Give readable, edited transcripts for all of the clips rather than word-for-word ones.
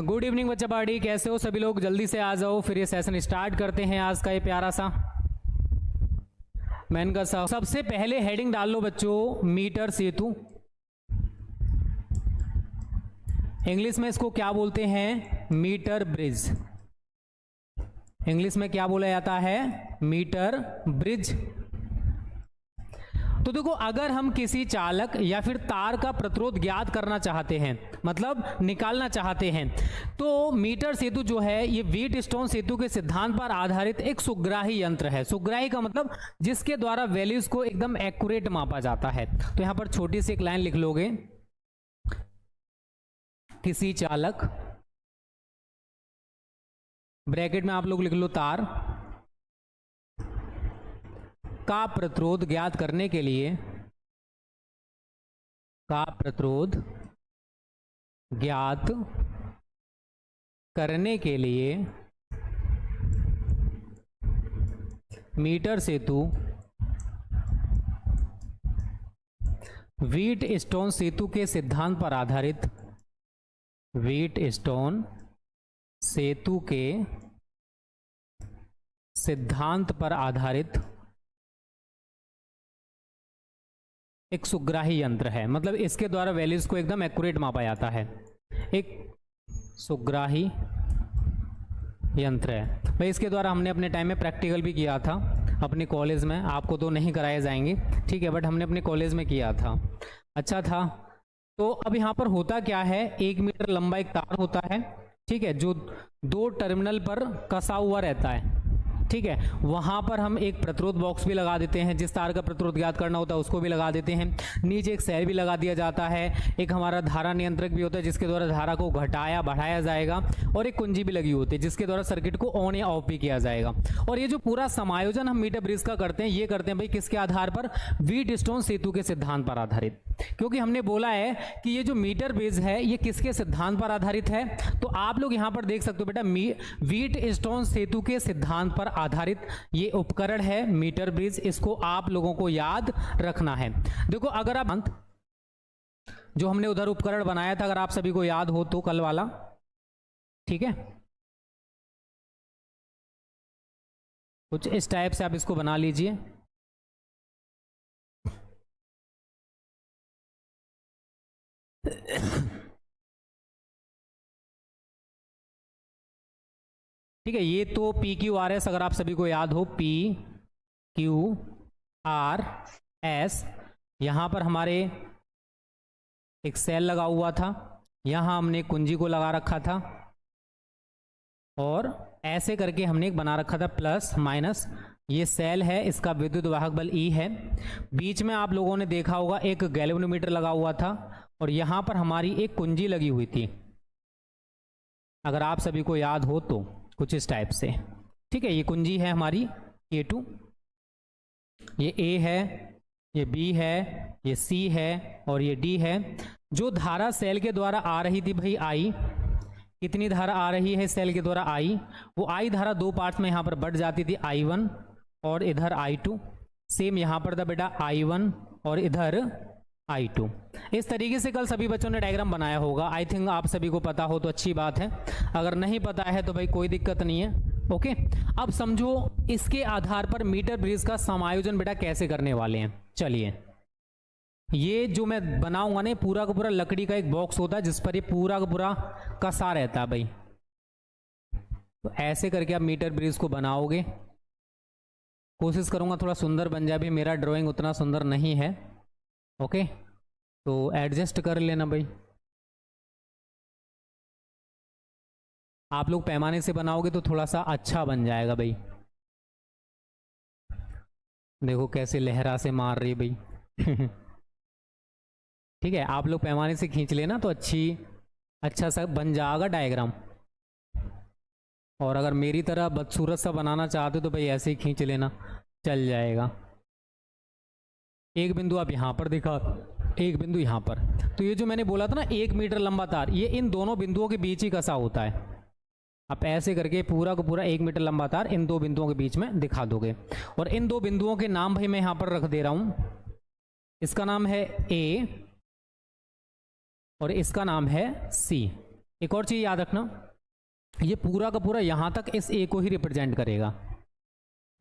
Good evening बच्चा party, कैसे हो सभी लोग? जल्दी से आ जाओ, फिर ये सेशन स्टार्ट करते हैं आज का ये प्यारा सा मैन का सा। सबसे पहले हेडिंग डाल लो बच्चों, मीटर सेतु। इंग्लिश में इसको क्या बोलते हैं? Metre bridge. इंग्लिश में क्या बोला जाता है? Metre bridge. तो देखो, अगर हम किसी चालक या फिर तार का प्रतिरोध ज्ञात करना चाहते हैं, मतलब निकालना चाहते हैं, तो मीटर सेतु जो है ये व्हीटस्टोन सेतु के सिद्धांत पर आधारित एक सुग्राही यंत्र है। सुग्राही का मतलब जिसके द्वारा वैल्यूज को एकदम एक्यूरेट मापा जाता है। तो यहां पर छोटी सी एक लाइन लिख लोगे, किसी चालक, ब्रैकेट में आप लोग लिख लो तार, का प्रतिरोध ज्ञात करने के लिए, का प्रतिरोध ज्ञात करने के लिए मीटर सेतु व्हीटस्टोन सेतु के सिद्धांत पर आधारित, व्हीटस्टोन सेतु के सिद्धांत पर आधारित एक सुग्राही यंत्र है। मतलब इसके द्वारा वैल्यूज को एकदम एक्यूरेट मापा जाता है। एक सुग्राही यंत्र है भाई। इसके द्वारा हमने अपने टाइम में प्रैक्टिकल भी किया था अपने कॉलेज में। आपको तो नहीं कराए जाएंगे, ठीक है, बट हमने अपने कॉलेज में किया था, अच्छा था। तो अब यहाँ पर होता क्या है, 1 मीटर लंबा एक तार होता है, ठीक है, जो 2 टर्मिनल पर कसा हुआ रहता है, ठीक है। वहां पर हम एक प्रतिरोध बॉक्स भी लगा देते हैं, जिस तार का प्रतिरोध ज्ञात करना होता है उसको भी लगा देते हैं। नीचे एक सेल भी लगा दिया जाता है। एक हमारा धारा नियंत्रक भी होता है जिसके द्वारा धारा को घटाया बढ़ाया जाएगा, और एक कुंजी भी लगी होती है जिसके द्वारा सर्किट को ऑन या ऑफ भी किया जाएगा। और ये जो पूरा समायोजन हम मीटर ब्रिज का करते हैं, ये करते हैं भाई किसके आधार पर? व्हीटस्टोन सेतु के सिद्धांत पर आधारित। क्योंकि हमने बोला है कि ये जो मीटर ब्रिज है ये किसके सिद्धांत पर आधारित है, तो आप लोग यहां पर देख सकते हो बेटा, व्हीटस्टोन सेतु के सिद्धांत पर आधारित ये उपकरण है मीटर ब्रिज। इसको आप लोगों को याद रखना है। देखो, अगर आप जो हमने उधर उपकरण बनाया था, अगर आप सभी को याद हो तो कल वाला, ठीक है, कुछ इस टाइप से आप इसको बना लीजिए। ठीक है, ये तो पी क्यू आर एस, अगर आप सभी को याद हो, पी क्यू आर एस। यहां पर हमारे एक सेल लगा हुआ था, यहां हमने कुंजी को लगा रखा था, और ऐसे करके हमने एक बना रखा था प्लस माइनस। ये सेल है, इसका विद्युत वाहक बल E है। बीच में आप लोगों ने देखा होगा एक गैल्वेनोमीटर लगा हुआ था, और यहां पर हमारी एक कुंजी लगी हुई थी, अगर आप सभी को याद हो तो, कुछ इस टाइप से, ठीक है। ये कुंजी है हमारी A2, ये A है, ये B है, ये C है, और ये D है। जो धारा सेल के द्वारा आ रही थी भाई I, कितनी धारा आ रही है सेल के द्वारा? I। वो I धारा 2 पार्ट्स में यहां पर बढ़ जाती थी, I1 और इधर I2। सेम यहां पर था बेटा, I1 और इधर I2। इस तरीके से कल सभी बच्चों ने डायग्राम बनाया होगा। आई थिंक आप सभी को पता हो तो अच्छी बात है, अगर नहीं पता है तो भाई कोई दिक्कत नहीं है, ओके। अब समझो इसके आधार पर मीटर ब्रिज का समायोजन बेटा कैसे करने वाले हैं। चलिए, ये जो मैं बनाऊंगा ना, पूरा का पूरा लकड़ी का एक बॉक्स होता है जिस पर ये पूरा का पूरा कसा रहता है भाई। तो ऐसे करके आप मीटर ब्रिज को बनाओगे। कोशिश करूंगा थोड़ा सुंदर बन जाए, भी मेरा ड्राइंग उतना सुंदर नहीं है, ओके, तो एडजस्ट कर लेना भाई। आप लोग पैमाने से बनाओगे तो थोड़ा सा अच्छा बन जाएगा भाई। देखो कैसे लहरा से मार रही भाई ठीक है, आप लोग पैमाने से खींच लेना तो अच्छा सा बन जाएगा डायग्राम। और अगर मेरी तरह बदसूरत सा बनाना चाहते हो तो भाई ऐसे ही खींच लेना, चल जाएगा। एक बिंदु आप यहां पर दिखा, एक बिंदु यहां पर। तो ये जो मैंने बोला था ना 1 मीटर लंबा तार, ये इन दोनों बिंदुओं के बीच ही कसा होता है। आप ऐसे करके पूरा का पूरा 1 मीटर लंबा तार इन 2 बिंदुओं के बीच में दिखा दोगे। और इन 2 बिंदुओं के नाम भाई मैं यहां पर रख दे रहा हूं। इसका नाम है A और इसका नाम है C। एक और चीज याद रखना, ये पूरा का पूरा यहां तक इस ए को ही रिप्रेजेंट करेगा।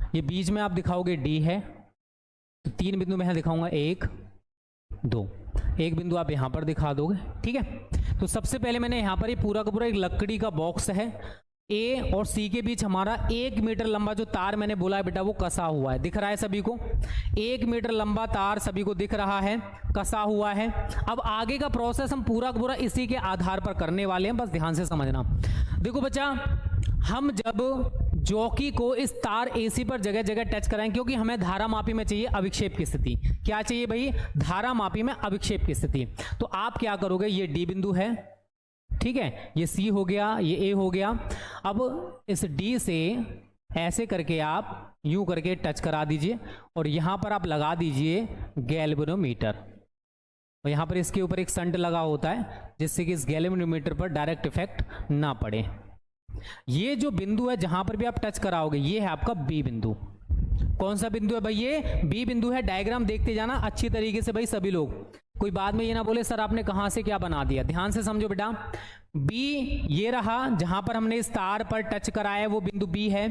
ये बीच में आप दिखाओगे डी है, तो 3 बिंदु मैं दिखाऊंगा, 1 2, एक बिंदु आप यहां पर दिखा दोगे, ठीक है। तो सबसे पहले मैंने यहां पर ये पूरा का पूरा एक लकड़ी का बॉक्स है, ए और सी के बीच हमारा 1 मीटर लंबा जो तार मैंने बोला है बेटा वो कसा हुआ है, दिख रहा है सभी को, 1 मीटर लंबा तार सभी को दिख रहा है, कसा हुआ है। अब आगे का प्रोसेस हम पूरा का पूरा इसी के आधार पर करने वाले हैं, बस ध्यान से समझना। देखो बच्चा, हम जब जॉकी को इस तार एसी पर जगह जगह टच कराएं, क्योंकि हमें धारा मापी में चाहिए अविक्षेप की स्थिति। क्या चाहिए भाई? धारा मापी में अविक्षेप की स्थिति। तो आप क्या करोगे, ये डी बिंदु है, ठीक है, ये सी हो गया, ये ए हो गया। अब इस डी से ऐसे करके आप यूं करके टच करा दीजिए और यहां पर आप लगा दीजिए गैल्वेनोमीटर, और यहां पर इसके ऊपर एक संट लगा होता है जिससे कि इस गैल्वेनोमीटर पर डायरेक्ट इफेक्ट ना पड़े। ये जो बिंदु है जहां पर भी आप टच कराओगे, ये है आपका बी बिंदु। कौन सा बिंदु है भाई? ये बी बिंदु है। डायग्राम देखते जाना अच्छी तरीके से भाई सभी लोग, कोई बाद में ये ना बोले सर आपने कहां से क्या बना दिया। ध्यान से समझो बेटा, बी ये रहा, जहां पर हमने इस तार पर टच कराया है वो बिंदु बी है।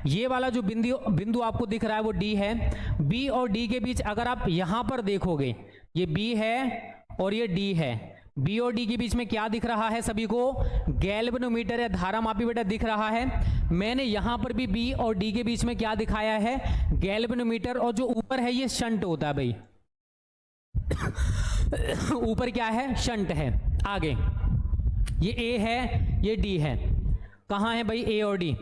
ये वाला जो बिंदु आपको दिख रहा है वो डी है। बी और डी के बीच अगर आप यहां पर देखोगे, ये बी है और ये डी है, बी और डी के बीच में क्या दिख रहा है सभी को? गैल्वेनोमीटर या धारा मापी बेटा दिख रहा है। मैंने यहां पर भी बी और डी के बीच में क्या दिखाया है? गैल्वेनोमीटर, और जो ऊपर है ये शंट होता है भाई ऊपर क्या है? शंट है। आगे ये ए है, ये डी है। कहां है भाई ए और डी?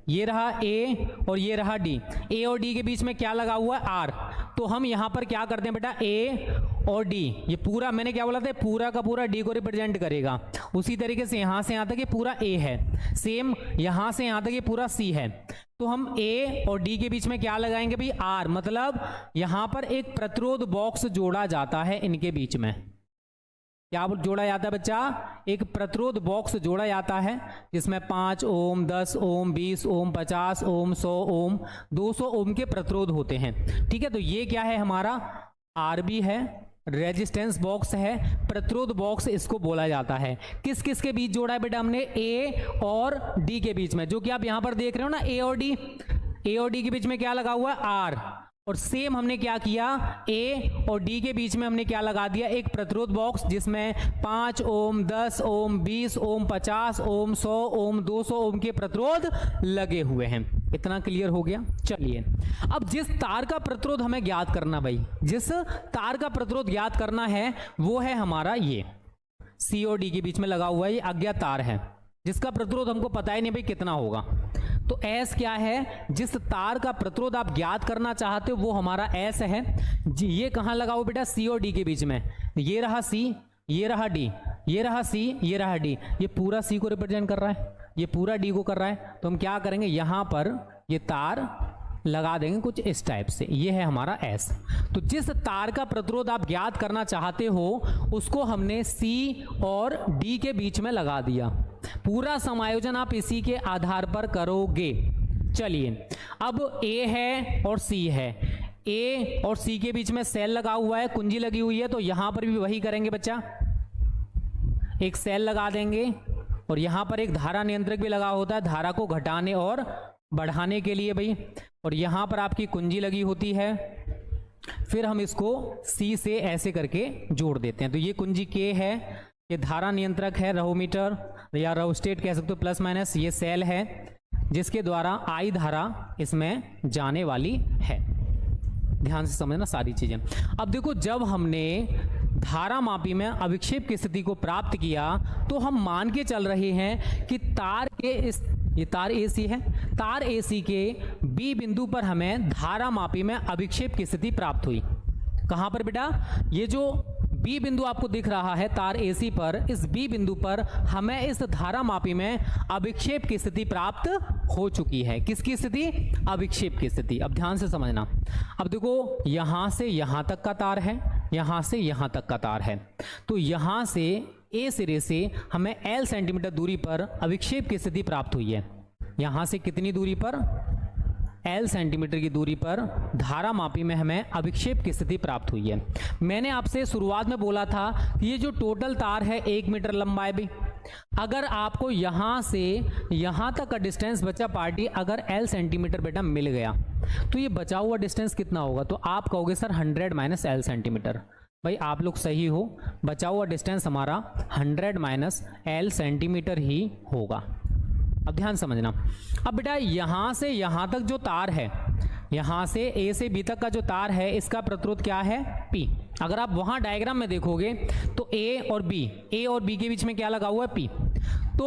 ये रहा ए और ये रहा डी। ए और डी के बीच में क्या लगा हुआ है? आर। तो हम यहां पर क्या करते हैं बेटा? ए और डी, ये पूरा मैंने क्या बोला था, पूरा का पूरा डी को रिप्रेजेंट करेगा। उसी तरीके से यहां से यहां तक ये पूरा ए है, सेम यहां से यहां तक ये पूरा सी है। तो हम ए और डी के बीच में क्या लगाएंगे भाई? आर। मतलब यहां पर एक प्रतिरोध बॉक्स जोड़ा जाता है इनके बीच में। क्या जोड़ा जाता है बच्चा? एक प्रतिरोध बॉक्स जोड़ा जाता है जिसमें 5 ओम, 10 ओम, 20 ओम, 50 ओम, 100 ओम, 200 ओम के प्रतिरोध होते हैं, ठीक है। तो ये क्या है हमारा? आरबी है, रेजिस्टेंस बॉक्स है, प्रतिरोध बॉक्स इसको बोला जाता है। किस किस के बीच जोड़ा है बेटा हमने? ए और डी के बीच में, जो कि आप यहां पर देख रहे हो ना, ए और डी। ए और डी के बीच में क्या लगा हुआ है? आर। और सेम हमने क्या किया? ए और डी के बीच में हमने क्या लगा दिया? एक प्रतिरोध बॉक्स जिसमें 5 ओम, 10 ओम, 20 ओम, 50 ओम, 100 ओम, 200 ओम के प्रतिरोध लगे हुए हैं। इतना क्लियर हो गया? चलिए, अब जिस तार का प्रतिरोध हमें ज्ञात करना भाई, जिस तार का प्रतिरोध ज्ञात करना है वो है हमारा ये सी और डी के बीच में लगा हुआ है, ये अज्ञात तार है जिसका प्रतिरोध हमको पता ही नहीं भाई कितना होगा। तो एस क्या है? जिस तार का प्रतिरोध आप ज्ञात करना चाहते हो वो हमारा एस है। ये कहां लगा हुआ बेटा? सी और डी के बीच में। ये रहा सी, ये रहा डी, ये रहा सी, ये रहा डी। ये पूरा सी को रिप्रेजेंट कर रहा है, ये पूरा डी को कर रहा है। तो हम क्या करेंगे? यहां पर ये तार लगा देंगे कुछ इस टाइप से, ये है हमारा एस। तो जिस तार का प्रतिरोध आप ज्ञात करना चाहते हो उसको हमने सी और डी के बीच में लगा दिया। पूरा समायोजन आप इसी के आधार पर करोगे। चलिए, अब ए है और सी है, ए और सी के बीच में सेल लगा हुआ है, कुंजी लगी हुई है, तो यहां पर भी वही करेंगे बच्चा, एक सेल लगा देंगे और यहां पर एक धारा नियंत्रक भी लगा होता है धारा को घटाने और बढ़ाने के लिए भाई। और यहां पर आपकी कुंजी लगी होती है, फिर हम इसको सी से ऐसे करके जोड़ देते हैं। तो ये कुंजी के है, ये धारा नियंत्रक है, रहोमीटर या रहोस्टेट कह सकते हो, प्लस माइनस। ये सेल है जिसके द्वारा आई धारा इसमें जाने वाली है। ध्यान से समझना सारी चीजें। अब देखो, जब हमने धारा मापी में अविक्षेप की स्थिति को प्राप्त किया तो हम मान के चल रहे हैं कि तार के इस, ये तार AC है, तार AC के B बिंदु पर हमें धारा मापी में अविक्षेप की स्थिति प्राप्त हुई। कहां पर बेटा? ये जो B बिंदु आपको दिख रहा है तार AC पर, इस B बिंदु पर हमें इस धारा मापी में अविक्षेप की स्थिति प्राप्त हो चुकी है। किसकी स्थिति? अविक्षेप की स्थिति। अब ध्यान से समझना। अब देखो, यहां से यहां तक का तार है, यहां से यहां तक का तार है। तो यहां से ए सिरे से हमें L सेंटीमीटर दूरी पर अविक्षेप की स्थिति प्राप्त हुई है। यहां से कितनी दूरी पर? L सेंटीमीटर की दूरी पर धारा मापी में हमें अविक्षेप की स्थिति प्राप्त हुई है। मैंने आपसे शुरुआत में बोला था कि ये जो टोटल तार है 1 मीटर लंबा है भी, अगर आपको यहां से यहां तक का डिस्टेंस बचा पार्टी, अगर l सेंटीमीटर बेटा मिल गया तो ये बचा हुआ डिस्टेंस कितना होगा? तो आप कहोगे सर 100 माइनस l सेंटीमीटर। भाई आप लोग सही हो, बचा हुआ डिस्टेंस हमारा 100 माइनस l सेंटीमीटर ही होगा। अब ध्यान समझना। अब बेटा यहां से यहां तक जो तार है, यहां से A से B तक का जो तार है, इसका प्रतिरोध क्या है? P। अगर आप वहां डायग्राम में देखोगे तो A और B के बीच में क्या लगा हुआ है? P। तो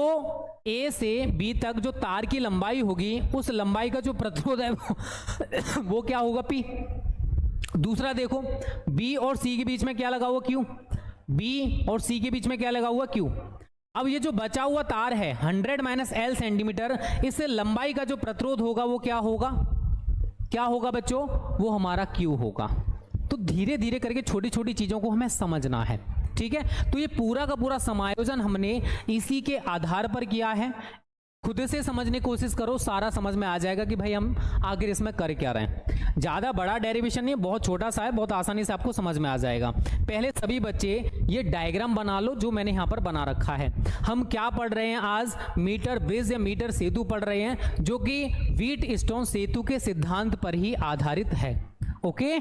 A से B तक जो तार की लंबाई होगी, उस लंबाई का जो प्रतिरोध है वो क्या होगा? P। दूसरा देखो, B और C के बीच में क्या लगा हुआ? Q। B और C के बीच में क्या लगा हुआ? Q। अब ये जो बचा हुआ तार है 100 माइनस l सेंटीमीटर, इस लंबाई का जो प्रतिरोध होगा वो क्या होगा? क्या होगा बच्चों? वो हमारा Q होगा। तो धीरे धीरे करके छोटी छोटी चीजों को हमें समझना है, ठीक है। तो ये पूरा का पूरा समायोजन हमने इसी के आधार पर किया है। खुद से समझने की कोशिश करो, सारा समझ में आ जाएगा कि भाई हम आखिर इसमें कर क्या रहे हैं। ज़्यादा बड़ा डेरिवेशन नहीं, बहुत छोटा सा है, बहुत आसानी से आपको समझ में आ जाएगा। पहले सभी बच्चे ये डायग्राम बना लो जो मैंने यहाँ पर बना रखा है। हम क्या पढ़ रहे हैं आज? मीटर ब्रिज या मीटर सेतु पढ़ रहे हैं, जो कि व्हीटस्टोन सेतु के सिद्धांत पर ही आधारित है। ओके,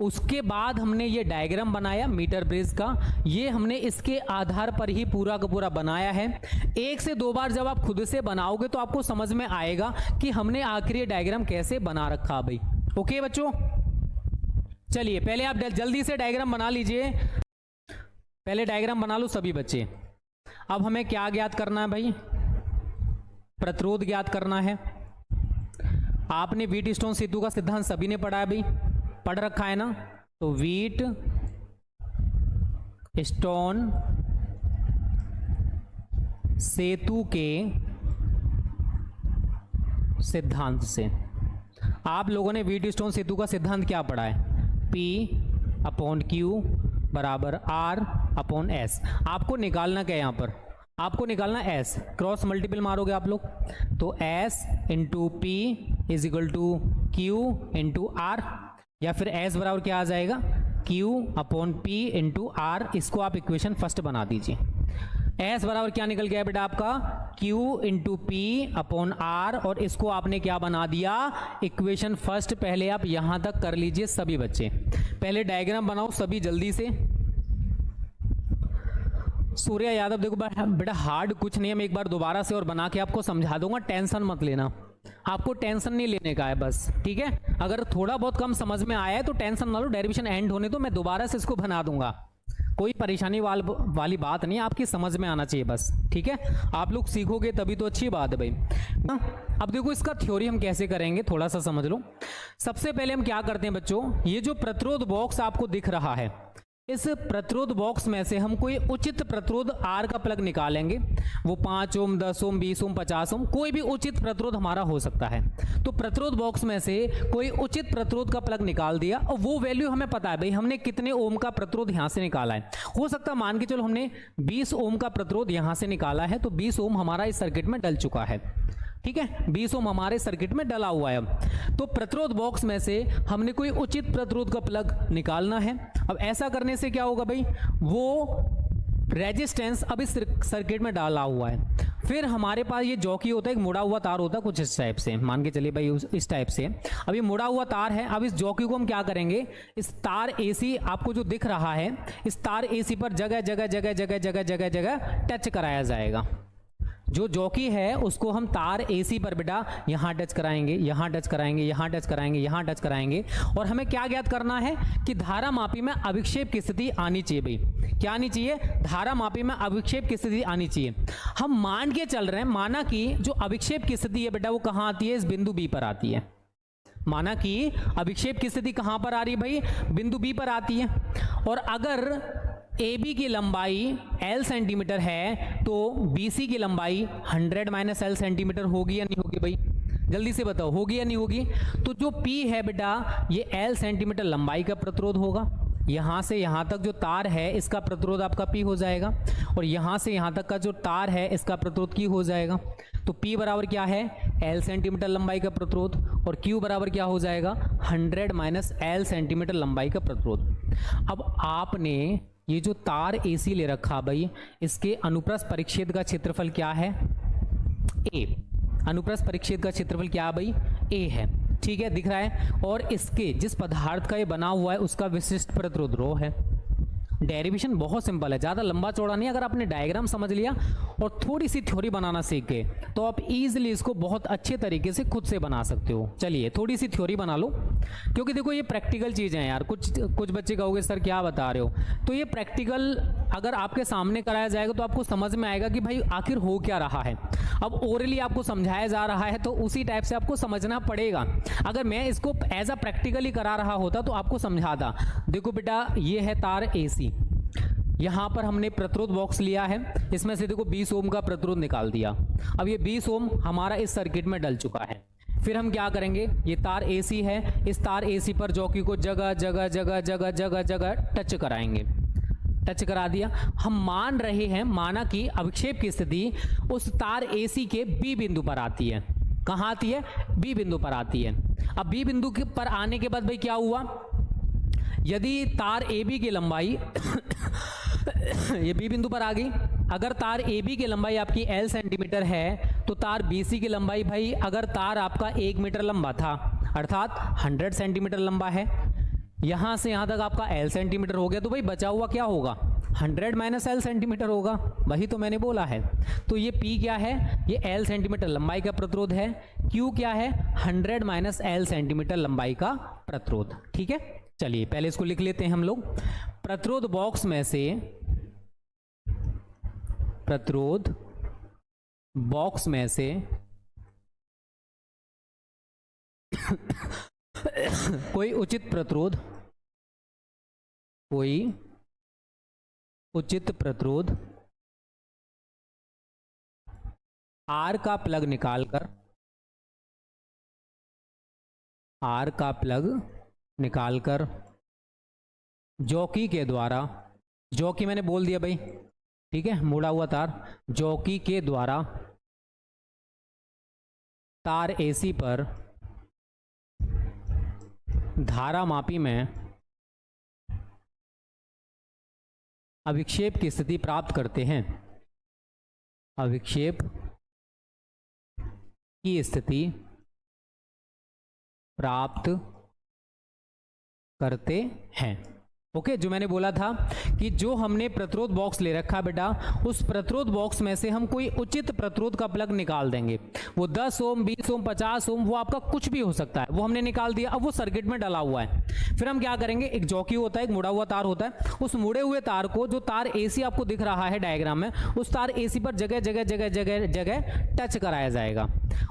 उसके बाद हमने ये डायग्राम बनाया मीटर ब्रिज का, ये हमने इसके आधार पर ही पूरा का पूरा बनाया है। 1 से 2 बार जब आप खुद से बनाओगे तो आपको समझ में आएगा कि हमने आखिर ये डायग्राम कैसे बना रखा भाई। ओके बच्चों, चलिए पहले आप जल्दी से डायग्राम बना लीजिए, पहले डायग्राम बना लो सभी बच्चे। अब हमें क्या ज्ञात करना है भाई? प्रतिरोध ज्ञात करना है। आपने व्हीटस्टोन सेतु का सिद्धांत सभी ने पढ़ा है भाई, पढ़ रखा है ना? तो व्हीटस्टोन सेतु के सिद्धांत से आप लोगों ने व्हीटस्टोन सेतु का सिद्धांत क्या पढ़ा है? P/Q बराबर R/S। आपको निकालना क्या है यहाँ पर? आपको निकालना S, क्रॉस मल्टीपल मारोगे आप लोग तो S into P is equal to Q into R, या फिर S बराबर क्या आ जाएगा? Q/P into R। इसको आप इक्वेशन फर्स्ट बना दीजिए। S बराबर क्या निकल गया बेटा आपका? Q इंटू P/R, और इसको आपने क्या बना दिया? Equation first. पहले आप यहां तक कर लीजिए सभी बच्चे, पहले डायग्राम बनाओ सभी जल्दी से। सूर्या यादव देखो बेटा हार्ड कुछ नहीं है, मैं एक बार दोबारा से और बना के आपको समझा दूंगा, टेंशन मत लेना। आपको टेंशन नहीं लेने का है बस, ठीक है। अगर थोड़ा बहुत कम समझ में आया है तो टेंशन ना लो, डेरिवेशन एंड होने तो मैं दोबारा से इसको बना दूंगा, कोई परेशानी वाली बात नहीं, आपकी समझ में आना चाहिए बस, ठीक है। आप लोग सीखोगे तभी तो अच्छी बात है भाई। अब देखो इसका थ्योरी हम कैसे करेंगे, थोड़ा सा समझ लो। सबसे पहले हम क्या करते हैं बच्चों, ये जो प्रतिरोध बॉक्स आपको दिख रहा है, इस प्रतिरोध बॉक्स में से हम कोई उचित प्रतिरोध R का प्लग निकालेंगे। वो 5 ओम, 10 ओम, 20 ओम, 50 ओम, कोई भी उचित प्रतिरोध हमारा हो सकता है। तो प्रतिरोध बॉक्स में से कोई उचित प्रतिरोध का प्लग निकाल दिया, और वो वैल्यू हमें पता है भाई, हमने कितने ओम का प्रतिरोध यहां से निकाला है। हो सकता है मान के चलो हमने 20 ओम का प्रतिरोध यहां से निकाला है, तो 20 ओम हमारा इस सर्किट में डल चुका है, ठीक है। 20 ओम हमारे सर्किट में डला हुआ है। तो प्रतिरोध बॉक्स में से हमने कोई उचित प्रतिरोध का प्लग निकालना है। अब ऐसा करने से क्या होगा भाई, वो रेजिस्टेंस अब इस सर्किट में डाला हुआ है। फिर हमारे पास ये जॉकी होता है, एक मुड़ा हुआ तार होता है कुछ इस टाइप से, मान के चलिए भाई इस टाइप से। अब ये मुड़ा हुआ तार है, अब इस जॉकी को हम क्या करेंगे, इस तार AC आपको जो दिख रहा है, इस तार AC पर जगह जगह जगह जगह जगह जगह जगह टच कराया जाएगा। जो जॉकी है उसको हम तार AC पर बेटा यहाँ टच कराएंगे, यहाँ टच कराएंगे, यहाँ टच कराएंगे, यहाँ टच कराएंगे। और हमें क्या ज्ञात करना है कि धारा मापी में अविक्षेप की स्थिति आनी चाहिए भाई। क्या आनी चाहिए? धारा मापी में अविक्षेप की स्थिति आनी चाहिए। हम मान के चल रहे हैं, माना कि जो अविक्षेप की स्थिति है बेटा वो कहाँ आती है? इस बिंदु B पर आती है। माना कि अविक्षेप की स्थिति कहाँ पर आ रही है भाई? बिंदु B पर आती है। और अगर AB की लंबाई L सेंटीमीटर है तो BC की लंबाई 100 माइनस L सेंटीमीटर होगी या नहीं होगी भाई? जल्दी से बताओ, होगी या नहीं होगी? तो जो P है बेटा ये L सेंटीमीटर लंबाई का प्रतिरोध होगा। यहाँ से यहाँ तक जो तार है इसका प्रतिरोध आपका P हो जाएगा, और यहाँ से यहाँ तक का जो तार है इसका प्रतिरोध Q हो जाएगा। तो P बराबर क्या है? L सेंटीमीटर लंबाई का प्रतिरोध, और Q बराबर क्या हो जाएगा? 100 माइनस L सेंटीमीटर लंबाई का प्रतिरोध। अब आपने ये जो तार AC ले रखा भाई, इसके अनुप्रस्थ परिच्छेद का क्षेत्रफल क्या है? A। अनुप्रस्थ परिच्छेद का क्षेत्रफल क्या है भाई? A है। ठीक है, दिख रहा है। और इसके जिस पदार्थ का ये बना हुआ है उसका विशिष्ट प्रतिरोध ρ है। डेरिवेशन बहुत सिंपल है, ज़्यादा लंबा चौड़ा नहीं। अगर आपने डायग्राम समझ लिया और थोड़ी सी थ्योरी बनाना सीख गए तो आप इजीली इसको बहुत अच्छे तरीके से खुद से बना सकते हो। चलिए थोड़ी सी थ्योरी बना लो, क्योंकि देखो ये प्रैक्टिकल चीज़ें हैं यार। कुछ बच्चे कहोगे सर क्या बता रहे हो, तो ये प्रैक्टिकल अगर आपके सामने कराया जाएगा तो आपको समझ में आएगा कि भाई आखिर हो क्या रहा है। अब ओरली आपको समझाया जा रहा है तो उसी टाइप से आपको समझना पड़ेगा। अगर मैं इसको एज अ प्रैक्टिकली करा रहा होता तो आपको समझाता। देखो बेटा, ये है तार AC, यहां पर हमने प्रतिरोध बॉक्स लिया है, इसमें से देखो 20 ओम का प्रतिरोध निकाल दिया। अब ये 20 ओम हमारा इस सर्किट में डल चुका है। फिर हम क्या करेंगे, ये तार AC है, इस तार AC पर जॉकी को जगह जगह जगह जगह जगह जगह टच कराएंगे। टच करा दिया। हम मान रहे हैं, माना कि अविक्षेप की स्थिति उस तार AC के B बिंदु पर आती है। कहाँ आती है? B बिंदु पर आती है। अब B बिंदु पर आने के बाद भाई क्या हुआ, यदि तार AB की लंबाई ये B बिंदु पर आ गई। अगर तार AB की लंबाई आपकी L सेंटीमीटर है तो तार BC की लंबाई भाई, अगर तार आपका 1 मीटर लंबा था अर्थात 100 सेंटीमीटर लंबा है, यहां से यहां तक आपका L सेंटीमीटर हो गया, तो भाई बचा हुआ क्या होगा? 100 माइनस L सेंटीमीटर होगा। वही तो मैंने बोला है। तो ये P क्या है? ये L सेंटीमीटर लंबाई का प्रतिरोध है। Q क्या है? 100 माइनस L सेंटीमीटर लंबाई का प्रतिरोध। ठीक है, चलिए पहले इसको लिख लेते हैं हम लोग। प्रतिरोध बॉक्स में से, प्रतिरोध बॉक्स में से कोई उचित प्रतिरोध, कोई उचित प्रतिरोध R का प्लग निकालकर, R का प्लग निकालकर जॉकी के द्वारा, जॉकी मैंने बोल दिया भाई, ठीक है, मुड़ा हुआ तार, जॉकी के द्वारा तार AC पर धारा मापी में अविक्षेप की स्थिति प्राप्त करते हैं। अविक्षेप की स्थिति प्राप्त करते हैं। ओके, जो मैंने बोला था कि जो हमने प्रतिरोध बॉक्स ले रखा बेटा, उस प्रतिरोध बॉक्स में से हम कोई उचित प्रतिरोध का प्लग निकाल देंगे। वो 10 ओम, 20 ओम, 50 ओम, वो आपका कुछ भी हो सकता है, वो हमने निकाल दिया। अब वो सर्किट में डला हुआ है। फिर हम क्या करेंगे, एक जॉकी होता है, एक मुड़ा हुआ तार होता है, उस मुड़े हुए तार को, जो तार AC आपको दिख रहा है डायग्राम में, उस तार AC पर जगह जगह जगह जगह जगह टच कराया जाएगा।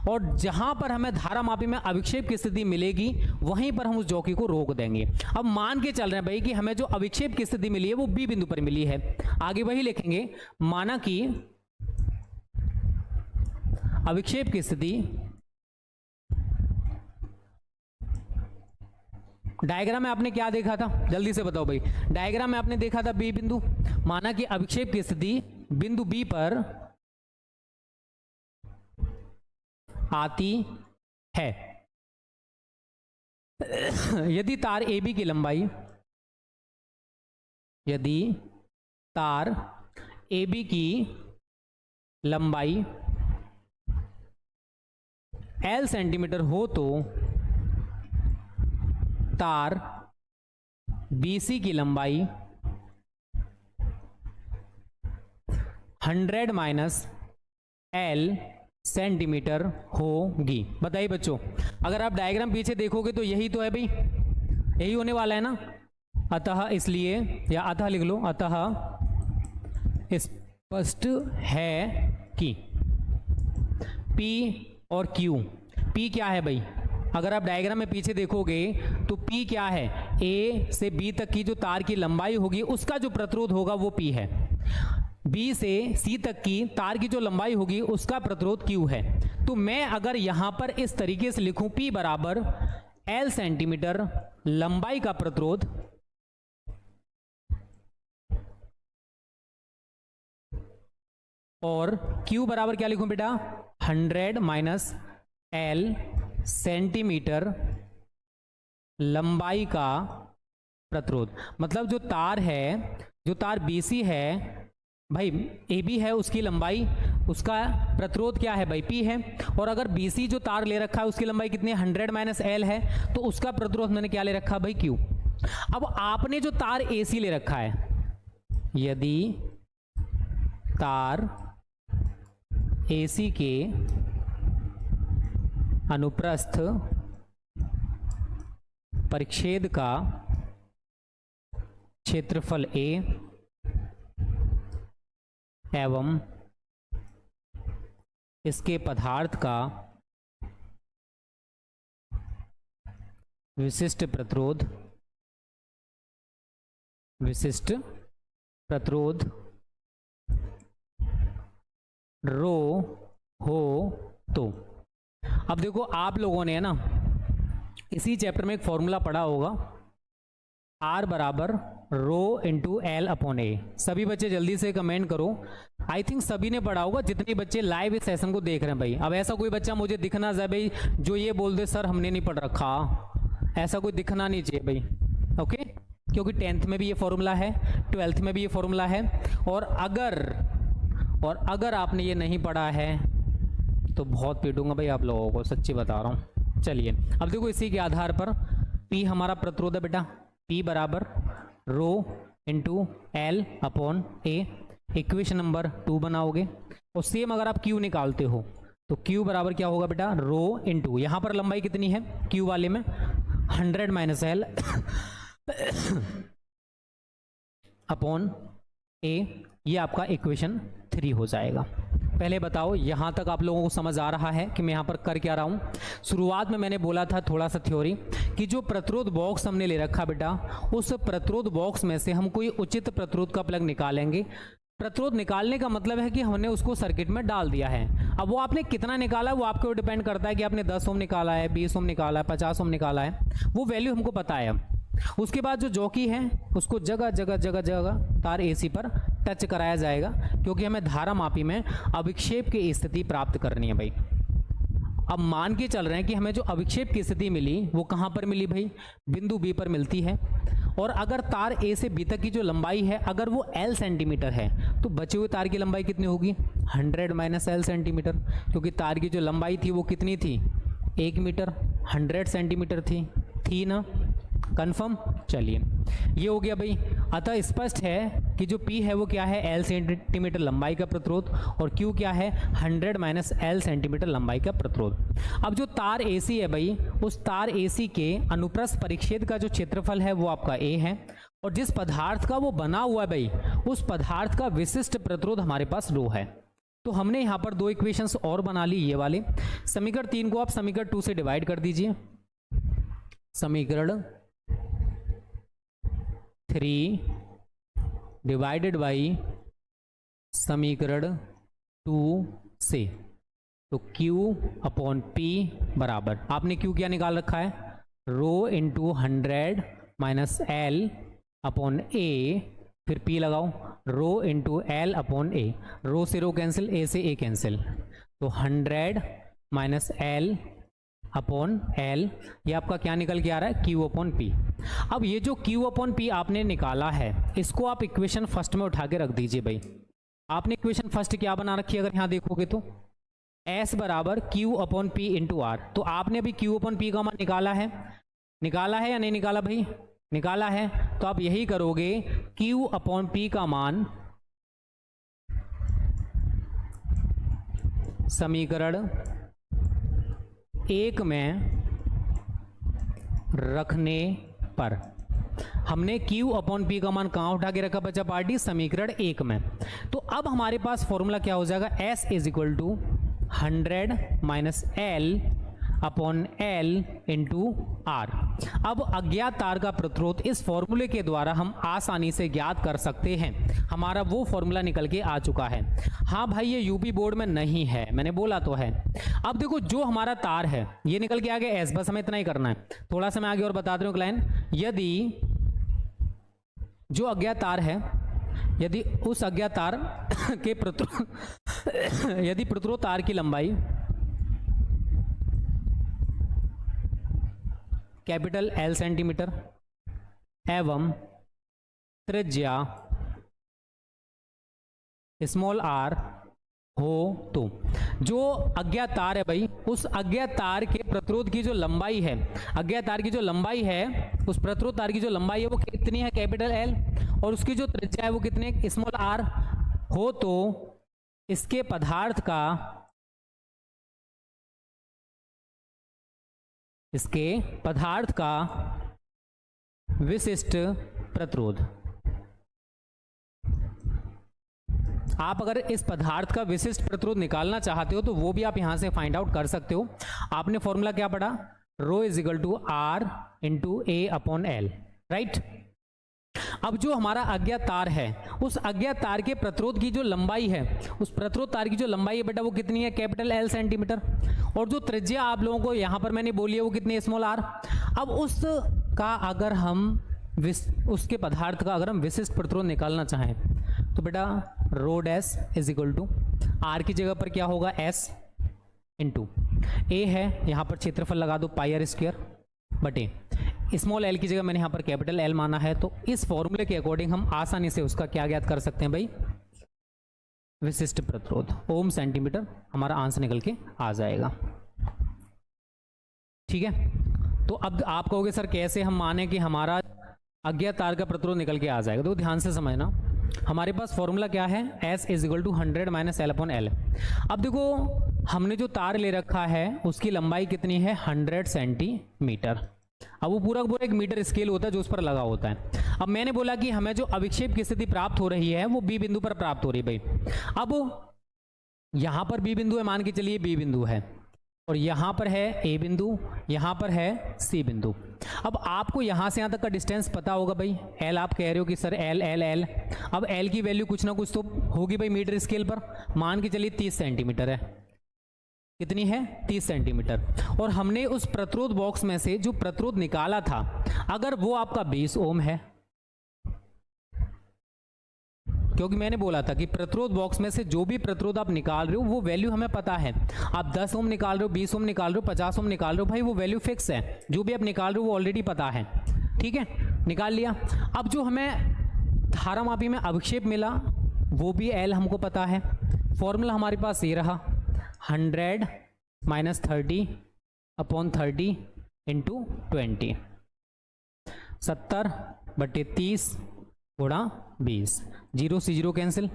और जहां पर हमें धारा मापी में अविक्षेप की स्थिति मिलेगी वहीं पर हम उस जॉकी को रोक देंगे। अब मान के चल रहे हैं भाई कि हमें जो अविक्षेप की स्थिति मिली है वो B बिंदु पर मिली है। आगे वही लिखेंगे, माना कि अविक्षेप की स्थिति, डायग्राम में आपने क्या देखा था, जल्दी से बताओ भाई। डायग्राम में आपने देखा था B बिंदु, माना कि अविक्षेप की स्थिति बिंदु B पर आती है। यदि तार AB की लंबाई, यदि तार AB की लंबाई L सेंटीमीटर हो तो तार BC की लंबाई 100 माइनस L सेंटीमीटर होगी। बताइए बच्चों, अगर आप डायग्राम पीछे देखोगे तो यही तो है भाई, यही होने वाला है ना। अतः इसलिए, या अतः लिख लो, अतः स्पष्ट है कि P और Q, P क्या है भाई, अगर आप डायग्राम में पीछे देखोगे तो P क्या है, A से B तक की जो तार की लंबाई होगी उसका जो प्रतिरोध होगा वो P है। B से C तक की तार की जो लंबाई होगी उसका प्रतिरोध Q है। तो मैं अगर यहां पर इस तरीके से लिखूं, P बराबर L सेंटीमीटर लंबाई का प्रतिरोध और Q बराबर क्या लिखूं बेटा, 100 माइनस L सेंटीमीटर लंबाई का प्रतिरोध। मतलब जो तार है जो तार BC है भाई, AB है उसकी लंबाई, उसका प्रतिरोध क्या है भाई P है, और अगर BC जो तार ले रखा है उसकी लंबाई कितनी है 100 माइनस L है, तो उसका प्रतिरोध मैंने क्या ले रखा भाई Q। अब आपने जो तार AC ले रखा है, यदि तार AC के अनुप्रस्थ परिच्छेद का क्षेत्रफल A एवं इसके पदार्थ का विशिष्ट प्रतिरोध रो हो, तो अब देखो आप लोगों ने है ना इसी चैप्टर में एक फॉर्मूला पढ़ा होगा, R बराबर रो इंटू एल अपॉन ए। सभी बच्चे जल्दी से कमेंट करो, आई थिंक सभी ने पढ़ा होगा जितने बच्चे लाइव इस सेशन को देख रहे हैं भाई। अब ऐसा कोई बच्चा मुझे दिखना जाए भाई जो ये बोल दे सर हमने नहीं पढ़ रखा, ऐसा कोई दिखना नहीं चाहिए भाई, ओके। क्योंकि 10th में भी ये फॉर्मूला है, 12th में भी ये फॉर्मूला है, और अगर आपने ये नहीं पढ़ा है तो बहुत पीटूंगा भाई आप लोगों को, सच्ची बता रहा हूँ। चलिए अब देखो इसी के आधार पर P हमारा प्रतिरोध है बेटा, P बराबर रो इंटू एल अपॉन ए, इक्वेशन नंबर 2 बनाओगे। और सेम अगर आप Q निकालते हो तो Q बराबर क्या होगा बेटा, रो इंटू, यहाँ पर लंबाई कितनी है Q वाले में 100 माइनस एल अपॉन ए, ये आपका इक्वेशन 3 हो जाएगा। पहले बताओ यहाँ तक आप लोगों को समझ आ रहा है कि मैं यहाँ पर कर क्या रहा हूँ। शुरुआत में मैंने बोला था थोड़ा सा थ्योरी कि जो प्रतिरोध बॉक्स हमने ले रखा बेटा, उस प्रतिरोध बॉक्स में से हम कोई उचित प्रतिरोध का प्लग निकालेंगे। प्रतिरोध निकालने का मतलब है कि हमने उसको सर्किट में डाल दिया है। अब वो आपने कितना निकाला है वो आपके ऊपर डिपेंड करता है कि आपने 10 ओम निकाला है, 20 ओम निकाला है, 50 ओम निकाला है, वो वैल्यू हमको पता है। उसके बाद जो जॉकी है उसको जगह जगह तार AC पर टच कराया जाएगा, क्योंकि हमें धारा मापी में अविक्षेप की स्थिति प्राप्त करनी है भाई। अब मान के चल रहे हैं कि हमें जो अविक्षेप की स्थिति मिली वो कहाँ पर मिली भाई, बिंदु B पर मिलती है। और अगर तार A से B तक की जो लंबाई है अगर वो L सेंटीमीटर है तो बचे हुए तार की लंबाई कितनी होगी 100 माइनस L सेंटीमीटर, क्योंकि तार की जो लंबाई थी वो कितनी थी 1 मीटर, 100 सेंटीमीटर थी ना, कंफर्म। चलिए ये हो गया भाई। अतः स्पष्ट है कि जो P है वो क्या है L सेंटीमीटर लंबाई का प्रतिरोध, और Q क्या है 100 माइनस L सेंटीमीटर लंबाई का प्रतिरोध। अब जो तार AC है भाई, उस तार AC के अनुप्रस्थ परिच्छेद का जो क्षेत्रफल है वो आपका A है, और जिस पदार्थ का वो बना हुआ है भाई उस पदार्थ का विशिष्ट प्रतिरोध हमारे पास रो है। तो हमने यहाँ पर 2 इक्वेशंस और बना ली, ये वाले। समीकरण 3 को आप समीकरण 2 से डिवाइड कर दीजिए। समीकरण 3 डिवाइडेड बाई समीकरण 2 से, तो Q अपॉन P बराबर, आपने Q क्या निकाल रखा है rho into 100 minus L upon A, फिर P लगाओ rho into L upon A, rho से रो कैंसिल, A से A कैंसिल, तो 100 माइनस L अपॉन L, ये आपका क्या निकल के आ रहा है Q अपॉन P। अब ये जो Q अपॉन P आपने निकाला है इसको आप इक्वेशन फर्स्ट में उठा के रख दीजिए भाई। आपने इक्वेशन फर्स्ट क्या बना रखी है अगर यहाँ देखोगे तो S बराबर Q upon P into R। तो आपने अभी Q अपॉन P का मान निकाला है या नहीं निकाला भाई, निकाला है। तो आप यही करोगे Q अपॉन P का मान समीकरण 1 में रखने पर, हमने Q अपॉन P का मान कहाँ उठा के रखा बच्चा पार्टी, समीकरण 1 में। तो अब हमारे पास फॉर्मूला क्या हो जाएगा, S is equal to 100 minus L upon L into R। अब अज्ञात तार का प्रतिरोध इस फॉर्मूले के द्वारा हम आसानी से ज्ञात कर सकते हैं। हमारा वो फॉर्मूला निकल के आ चुका है। हाँ भाई ये यूपी बोर्ड में नहीं है, मैंने बोला तो है। अब देखो जो हमारा तार है ये निकल के आ गया S, बस हमें इतना ही करना है। थोड़ा सा मैं आगे और बता दूं क्लाइन, यदि जो अज्ञात तार है, यदि उस अज्ञात तार के प्रतिरोध यदि प्रतिरोध तार की लंबाई कैपिटल L सेंटीमीटर एवं त्रिज्या स्मॉल आर हो तो जो अज्ञात तार है भाई, उस अज्ञात तार के प्रतिरोध की जो लंबाई है, अज्ञात तार की जो लंबाई है, उस प्रतिरोध तार की जो लंबाई है वो कितनी है, कैपिटल एल, और उसकी जो त्रिज्या है वो कितनी है, स्मॉल आर हो तो इसके पदार्थ का विशिष्ट प्रतिरोध, आप अगर इस पदार्थ का विशिष्ट प्रतिरोध निकालना चाहते हो तो वो भी आप यहां से फाइंड आउट कर सकते हो। आपने फॉर्मूला क्या पढ़ा, rho is equal to R into A upon L, right. अब जो हमारा अज्ञात तार है, उस अज्ञात तार के प्रतिरोध की जो लंबाई है, उस प्रतिरोध तार की जो लंबाई है बेटा वो कितनी है, कैपिटल एल सेंटीमीटर, और जो त्रिज्या आप लोगों को यहां पर मैंने बोली है वो कितनी है, स्मॉल आर। अब उसका अगर हम उसके पदार्थ का अगर हम विशिष्ट प्रतिरोध निकालना चाहें तो बेटा rho dash is equal to R की जगह पर क्या होगा, एस इंटू ए है, यहाँ पर क्षेत्रफल लगा दो पाई आर स्क्वायर बटे स्मॉल एल की जगह मैंने यहाँ पर कैपिटल एल माना है। तो इस फॉर्मूले के अकॉर्डिंग हम आसानी से उसका क्या ज्ञात कर सकते हैं भाई, विशिष्ट प्रतिरोध ओम सेंटीमीटर, हमारा आंसर निकल के आ जाएगा। ठीक है, तो अब आप कहोगे सर कैसे हम माने कि हमारा अज्ञात तार का प्रतिरोध निकल के आ जाएगा, तो ध्यान से समझना। हमारे पास फॉर्मूला क्या है, S is equal to 100 minus L upon L. अब देखो हमने जो तार ले रखा है उसकी लंबाई कितनी है, 100 सेंटीमीटर। अब वो पूरा एक मीटर स्केल होता है जो उस पर लगा होता है। अब मैंने बोला कि हमें जो अविक्षेप की स्थिति प्राप्त हो रही है वो बी बिंदु पर प्राप्त हो रही है भाई। अब यहां पर बी बिंदु है, मान के चलिए बी बिंदु है, और यहां पर है ए बिंदु, यहां पर है सी बिंदु। अब आपको यहां से यहां तक का डिस्टेंस पता होगा भाई, एल आप कह रहे हो कि सर एल एल एल। अब एल की वैल्यू कुछ ना कुछ तो होगी भाई मीटर स्केल पर, मान के चलिए 30 सेंटीमीटर है। कितनी है, 30 सेंटीमीटर। और हमने उस प्रतिरोध बॉक्स में से जो प्रतिरोध निकाला था, अगर वो आपका 20 ओम है, क्योंकि मैंने बोला था कि प्रतिरोध बॉक्स में से जो भी प्रतिरोध आप निकाल रहे हो वो वैल्यू हमें पता है। आप 10 ओम निकाल रहे हो, 20 ओम निकाल रहे हो, 50 ओम निकाल रहे हो, भाई वो वैल्यू फिक्स है, जो भी आप निकाल रहे हो वो ऑलरेडी पता है। ठीक है, निकाल लिया। अब जो हमें धारामापी में अविक्षेप मिला वो भी एल हमको पता है। फॉर्मूला हमारे पास ये रहा, 100 माइनस 30 अपॉन 30 इंटू 20, 70 बटे 30 गुणा 20, 0 से 0 कैंसिल।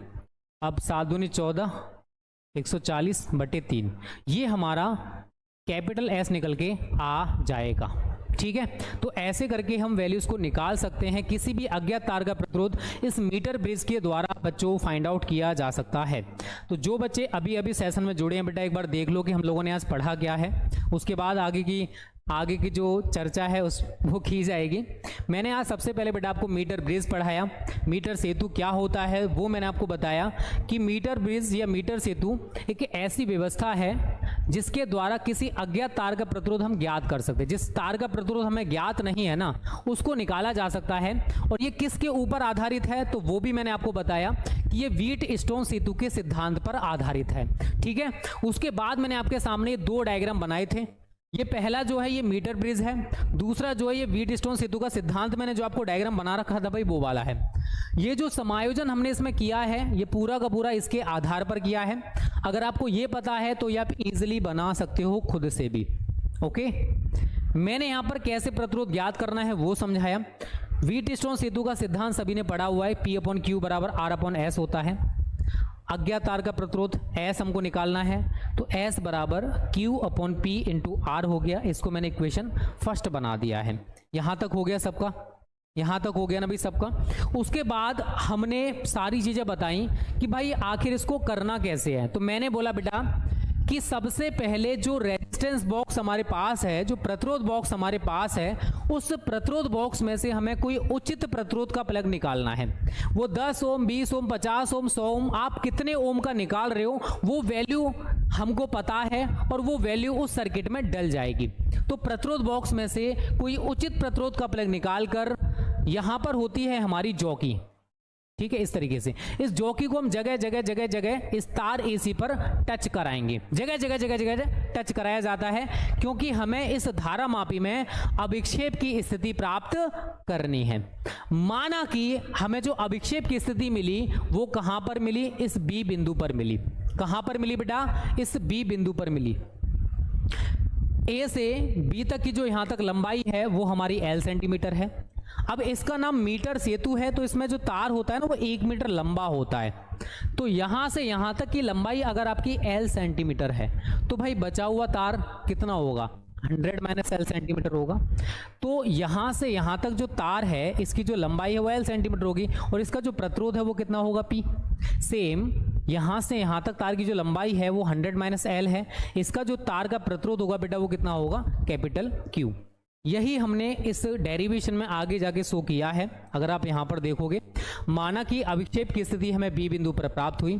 अब 7 दूनी 14, 140 बटे 3, ये हमारा कैपिटल एस निकल के आ जाएगा। ठीक है, तो ऐसे करके हम वैल्यूज को निकाल सकते हैं। किसी भी अज्ञात तार का प्रतिरोध इस मीटर ब्रिज के द्वारा बच्चों फाइंड आउट किया जा सकता है। तो जो बच्चे अभी अभी सेशन में जुड़े हैं बेटा, एक बार देख लो कि हम लोगों ने आज पढ़ा क्या है, उसके बाद आगे की जो चर्चा है वो की जाएगी। मैंने आज सबसे पहले बेटा आपको मीटर ब्रिज पढ़ाया, मीटर सेतु क्या होता है वो मैंने आपको बताया कि मीटर ब्रिज या मीटर सेतु एक ऐसी व्यवस्था है जिसके द्वारा किसी अज्ञात तार का प्रतिरोध हम ज्ञात कर सकते हैं। जिस तार का प्रतिरोध हमें ज्ञात नहीं है ना, उसको निकाला जा सकता है। और ये किसके ऊपर आधारित है, तो वो भी मैंने आपको बताया कि ये व्हीट स्टोन सेतु के सिद्धांत पर आधारित है। ठीक है, उसके बाद मैंने आपके सामने 2 डायग्राम बनाए थे। ये पहला जो है ये मीटर ब्रिज है, दूसरा जो है ये व्हीट स्टोन सेतु का सिद्धांत मैंने जो आपको डायग्राम बना रखा था भाई वो वाला है। ये जो समायोजन हमने इसमें किया है ये पूरा का पूरा इसके आधार पर किया है। अगर आपको ये पता है तो ये आप इजीली बना सकते हो खुद से भी। ओके, मैंने यहाँ पर कैसे प्रतिरोध ज्ञात करना है वो समझाया। व्हीट स्टोन सेतु का सिद्धांत सभी ने पढ़ा हुआ है, P अपॉन क्यू बराबर R अपॉन S होता है। अज्ञात तार का प्रतिरोध S हमको निकालना है, तो S बराबर Q upon P into R हो गया। इसको मैंने इक्वेशन फर्स्ट बना दिया है। यहां तक हो गया सबका, यहां तक हो गया ना भाई सबका। उसके बाद हमने सारी चीजें बताई कि भाई आखिर इसको करना कैसे है। तो मैंने बोला बेटा कि सबसे पहले जो रेजिस्टेंस बॉक्स हमारे पास है, जो प्रतिरोध बॉक्स हमारे पास है, उस प्रतिरोध बॉक्स में से हमें कोई उचित प्रतिरोध का प्लग निकालना है। वो 10 ओम, 20 ओम, 50 ओम, 100 ओम, आप कितने ओम का निकाल रहे हो वो वैल्यू हमको पता है और वो वैल्यू उस सर्किट में डल जाएगी। तो प्रतिरोध बॉक्स में से कोई उचित प्रतिरोध का प्लग निकाल कर यहां पर होती है हमारी जॉकी। ठीक है, इस तरीके से इस जॉकी को हम जगह जगह जगह जगह इस तार एसी पर टच कराएंगे, जगह जगह जगह जगह टच कराया जाता है, क्योंकि हमें इस धारा मापी में अभिक्षेप की स्थिति प्राप्त करनी है। माना कि हमें जो अभिक्षेप की स्थिति मिली वो कहां पर मिली, इस बी बिंदु पर मिली। कहां पर मिली बेटा, इस बी बिंदु पर मिली। ए से बी तक की जो यहां तक लंबाई है वो हमारी एल सेंटीमीटर है। अब इसका नाम मीटर सेतु है, तो इसमें जो तार होता है ना वो 1 मीटर लंबा होता है। तो यहां से यहां तक की लंबाई अगर आपकी एल सेंटीमीटर है तो भाई बचा हुआ तार कितना होगा, 100 माइनस एल सेंटीमीटर होगा। तो यहां से यहां तक जो तार है इसकी जो लंबाई है वो एल सेंटीमीटर होगी, और इसका जो प्रतिरोध है वो कितना होगा, पी। सेम यहां से यहां तक तार की जो लंबाई है वो 100 माइनस एल है, इसका जो तार का प्रतिरोध होगा बेटा वो कितना होगा, कैपिटल क्यू। यही हमने इस डेरिवेशन में आगे जाके शो किया है। अगर आप यहां पर देखोगे, माना कि अभिक्षेप की स्थिति हमें बी बिंदु पर प्राप्त हुई,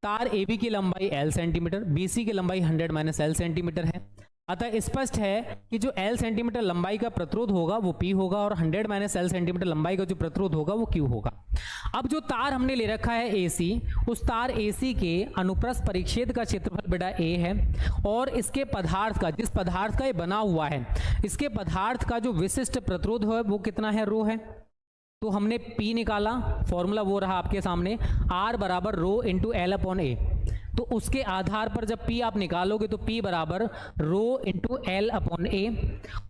तार ए बी की लंबाई एल सेंटीमीटर, बी सी की लंबाई 100 माइनस एल सेंटीमीटर है। अतः स्पष्ट है कि जो एल सेंटीमीटर लंबाई का प्रतिरोध होगा वो पी होगा, और 100 माइनस एल सेंटीमीटर लंबाई का जो प्रतिरोध होगा वो क्यू होगा। अब जो तार हमने ले रखा है एसी, उस तार एसी के अनुप्रस्थ परिच्छेद का क्षेत्रफल बेटा ए है, और इसके पदार्थ का, जिस पदार्थ का ये बना हुआ है, इसके पदार्थ का जो विशिष्ट प्रतिरोध है वो कितना है, रो है। तो हमने P निकाला, फॉर्मूला वो रहा आपके सामने, R बराबर रो इंटू एल अपॉन ए। तो उसके आधार पर जब P आप निकालोगे तो P बराबर रो इंटू एल अपॉन ए,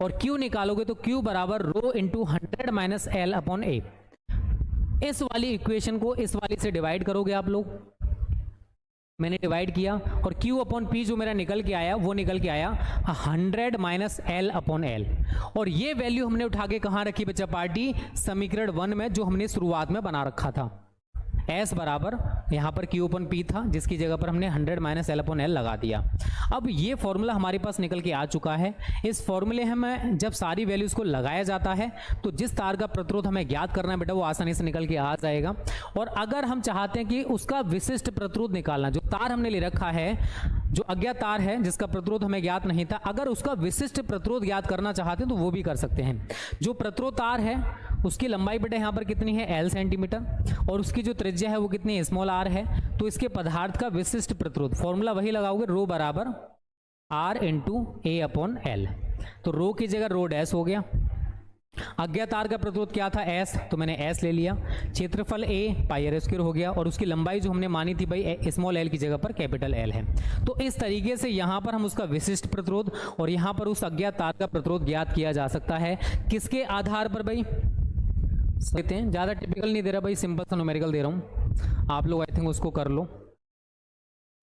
और Q निकालोगे तो Q बराबर रो इंटू 100 माइनस एल अपॉन ए। इस वाली इक्वेशन को इस वाली से डिवाइड करोगे आप लोग, मैंने डिवाइड किया, और Q अपॉन P जो मेरा निकल के आया वो निकल के आया 100 माइनस एल अपॉन एल। और ये वैल्यू हमने उठा के कहाँ रखी बच्चा पार्टी, समीकरण 1 में, जो हमने शुरुआत में बना रखा था। S बराबर यहाँ पर Q अपॉन P था, जिसकी जगह पर हमने 100 माइनस एल अपॉन एल लगा दिया। अब ये फॉर्मूला हमारे पास निकल के आ चुका है। इस फॉर्मूले में जब सारी वैल्यूज को लगाया जाता है तो जिस तार का प्रतिरोध हमें ज्ञात करना है बेटा वो आसानी से निकल के आ जाएगा। और अगर हम चाहते हैं कि उसका विशिष्ट प्रतिरोध निकालना, जो तार हमने ले रखा है, जो अज्ञात तार है जिसका प्रतिरोध हमें ज्ञात नहीं था, अगर उसका विशिष्ट प्रतिरोध ज्ञात करना चाहते हैं तो वो भी कर सकते हैं। जो प्रतिरोध तार है उसकी लंबाई बेटा यहाँ पर कितनी है, एल सेंटीमीटर, और उसकी जो त्रिज्या है वो कितनी है, स्मॉल आर है। तो इसके पदार्थ का विशिष्ट प्रतिरोध, फॉर्मूला वही लगाओगे, रो बराबर R into A upon L. तो रो की जगह रो डैश हो गया। अज्ञात तार का प्रतिरोध क्या था, एस, तो मैंने एस ले लिया। क्षेत्रफल ए पाई आर स्क्वायर हो गया, और उसकी लंबाई जो हमने मानी थी भाई स्मॉल एल की जगह पर कैपिटल एल है। तो इस तरीके से यहाँ पर हम उसका विशिष्ट प्रतिरोध और यहाँ पर उस अज्ञात तार का प्रतिरोध ज्ञात किया जा सकता है। किसके आधार पर भाई, कहते हैं ज़्यादा टिपिकल नहीं दे रहा भाई, सिंपल सा न्यूमेरिकल दे रहा हूँ, आप लोग आई थिंक उसको कर लो।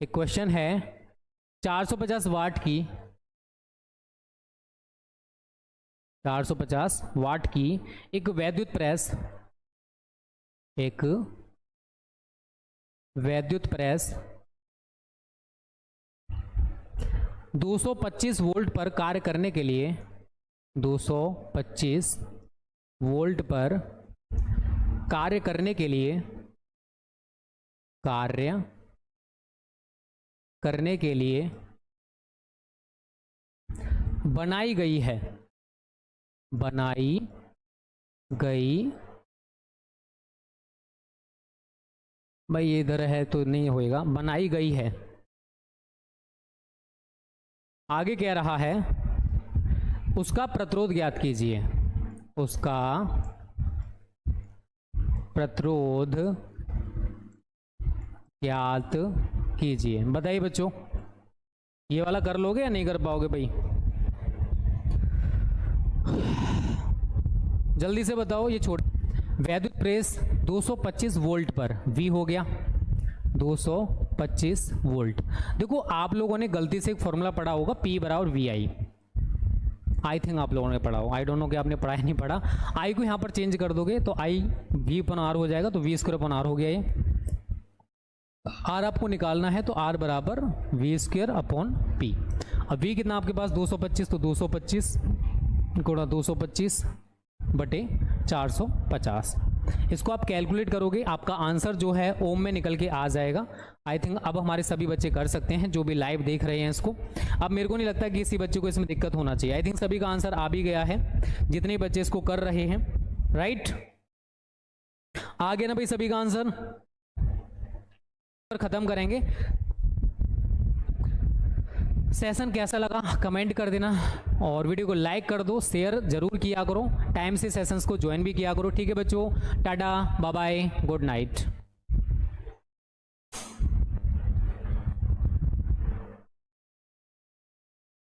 एक क्वेश्चन है, 450 वाट की 450 वाट की एक वैद्युत प्रेस 225 वोल्ट पर कार्य करने के लिए 225 वोल्ट पर कार्य करने के लिए बनाई गई भाई, ये इधर है तो नहीं होएगा, बनाई गई है। आगे कह रहा है उसका प्रतिरोध ज्ञात कीजिए, उसका प्रतिरोध ज्ञात कीजिए। बताइए बच्चों, ये वाला कर लोगे या नहीं कर पाओगे भाई, जल्दी से बताओ। ये छोड़, वैद्युत प्रेस 225 वोल्ट पर, V हो गया 225 वोल्ट। देखो आप लोगों ने गलती से एक फॉर्मूला पढ़ा होगा, P बराबर VI, आई थिंक आप लोगों ने पढ़ा हो, आई डोंट नो कि आपने पढ़ा या नहीं पढ़ा। आई को यहाँ पर चेंज कर दोगे तो आई V अपन R हो जाएगा, तो V स्क्वायर अपन R हो गया। ये R आपको निकालना है तो R बराबर V स्क्वायर अपॉन P। अब V कितना आपके पास 225, तो 225 गुणा 225 बटे 450। इसको आप कैलकुलेट करोगे, आपका आंसर जो है ओम में निकल के आ जाएगा। आई थिंक अब हमारे सभी बच्चे कर सकते हैं जो भी लाइव देख रहे हैं इसको। अब मेरे को नहीं लगता कि किसी बच्चे को इसमें दिक्कत होना चाहिए। आई थिंक सभी का आंसर आ भी गया है, जितने बच्चे इसको कर रहे हैं, राइट। आ गया ना भाई सभी का आंसर? पर खत्म करेंगे। सेशन कैसा लगा कमेंट कर देना और वीडियो को लाइक कर दो, शेयर जरूर किया करो, टाइम से सेशंस को ज्वाइन भी किया करो। ठीक है बच्चों, tata bye bye, good night.